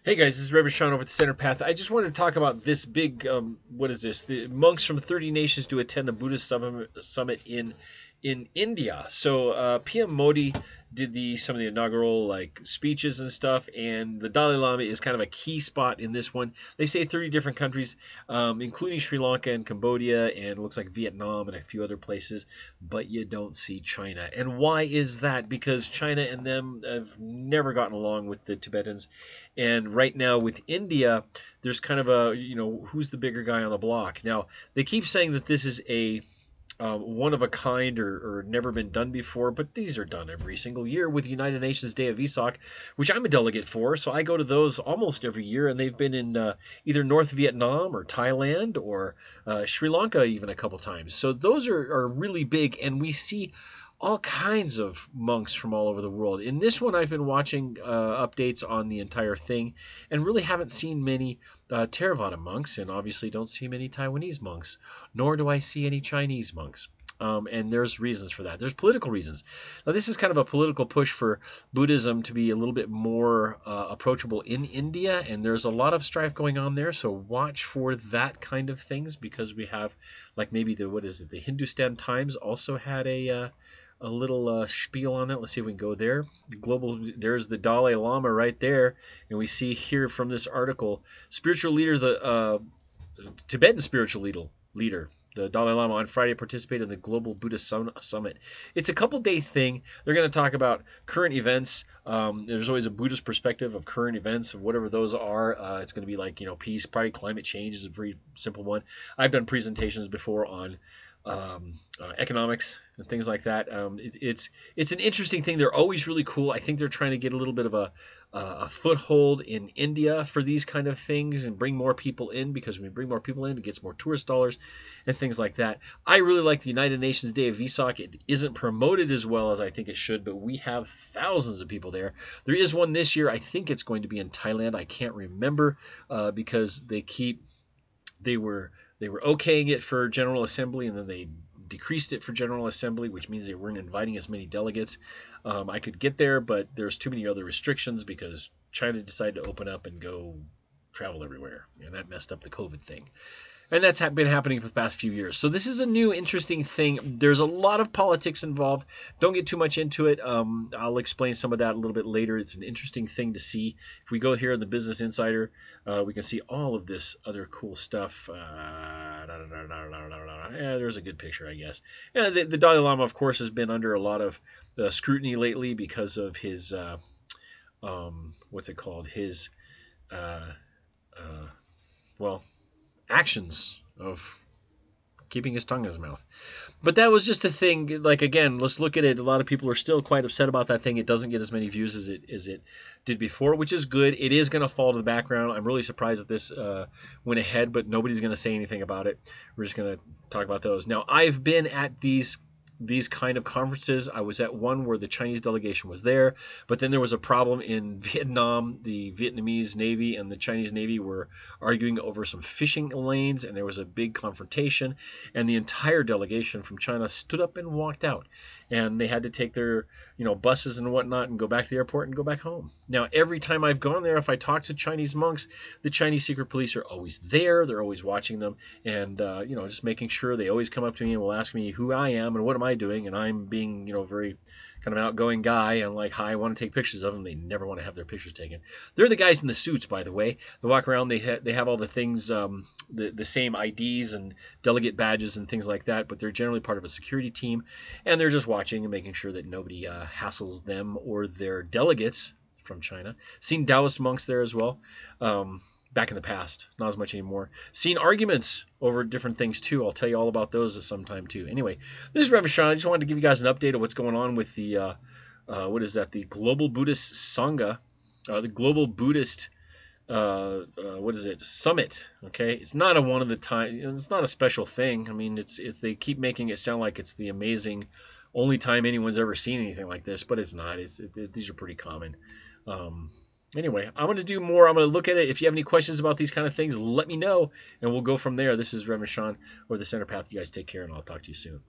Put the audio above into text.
Hey guys, this is Reverend Sean over at the Center Path. I just wanted to talk about this big, what is this? The monks from 30 nations to attend a Buddhist summit in India. So PM Modi did some of the inaugural speeches and stuff, and the Dalai Lama is kind of a key spot in this one. They say 30 different countries, including Sri Lanka and Cambodia, and it looks like Vietnam and a few other places, but you don't see China. And why is that? Because China and them have never gotten along with the Tibetans, and right now with India, there's kind of a, who's the bigger guy on the block. Now, they keep saying that this is a one of a kind or never been done before, but these are done every single year with United Nations Day of Vesak, which I'm a delegate for. So I go to those almost every year, and they've been in either North Vietnam or Thailand or Sri Lanka even a couple times. So those are really big, and we see all kinds of monks from all over the world. In this one, I've been watching updates on the entire thing and really haven't seen many Theravada monks, and obviously don't see many Taiwanese monks, nor do I see any Chinese monks. And there's reasons for that. There's political reasons. Now, this is kind of a political push for Buddhism to be a little bit more approachable in India, and there's a lot of strife going on there. So watch for that kind of things, because we have, like, maybe the Hindustan Times also had a little spiel on that. Let's see if we can go there. There's the Dalai Lama right there, and we see here from this article, spiritual leader, the Tibetan spiritual leader, the Dalai Lama, on Friday participated in the Global Buddhist Summit. It's a couple-day thing. They're going to talk about current events. There's always a Buddhist perspective of current events, of whatever those are. It's going to be like, peace, probably climate change is a very simple one. I've done presentations before on economics and things like that. It's an interesting thing. They're always really cool. I think they're trying to get a little bit of a foothold in India for these kind of things and bring more people in, because when we bring more people in, it gets more tourist dollars and things like that. I really like the United Nations Day of Vesak. It isn't promoted as well as I think it should, but we have thousands of people there. There is one this year. I think it's going to be in Thailand. I can't remember because they were okaying it for General Assembly, and then they decreased it for General Assembly, which means they weren't inviting as many delegates. I could get there, but there's too many other restrictions because China decided to open up and go travel everywhere, and that messed up the COVID thing. And that's been happening for the past few years. So this is a new, interesting thing. There's a lot of politics involved. Don't get too much into it. I'll explain some of that a little bit later. It's an interesting thing to see. If we go here in the Business Insider, we can see all of this other cool stuff. Yeah, there's a good picture, I guess. Yeah, the Dalai Lama, of course, has been under a lot of scrutiny lately because of his, what's it called? His, well, actions of keeping his tongue in his mouth. But that was just a thing. Like, again, let's look at it. A lot of people are still quite upset about that thing. It doesn't get as many views as it did before, which is good. It is going to fall to the background. I'm really surprised that this went ahead, but nobody's going to say anything about it. We're just going to talk about those. Now, I've been at these kind of conferences. I was at one where the Chinese delegation was there, but then there was a problem in Vietnam. The Vietnamese Navy and the Chinese Navy were arguing over some fishing lanes, and there was a big confrontation, and the entire delegation from China stood up and walked out, and they had to take their buses and whatnot and go back to the airport and go back home. Now, every time I've gone there, if I talk to Chinese monks, the Chinese secret police are always there. They're always watching them, and just making sure. They always come up to me and will ask me who I am and what am I doing, and I'm being very kind of an outgoing guy, and like, hi, I want to take pictures of them. They never want to have their pictures taken. They're the guys in the suits, by the way. They walk around. They have all the things, the same IDs and delegate badges and things like that, but they're generally part of a security team, and they're just watching and making sure that nobody hassles them or their delegates from China. Seen Taoist monks there as well. Back in the past, not as much anymore. Seen arguments over different things too. I'll tell you all about those sometime too. Anyway, this is Reverend Sean. I just wanted to give you guys an update of what's going on with the the Global Buddhist Sangha, the Global Buddhist Summit. Okay, it's not a one of the time. It's not a special thing. I mean, it's they keep making it sound like it's the amazing only time anyone's ever seen anything like this, but it's not. These are pretty common. Anyway, I'm going to do more. I'm going to look at it. If you have any questions about these kind of things, let me know, and we'll go from there. This is Reverend Sean, or the Center Path. You guys take care, and I'll talk to you soon.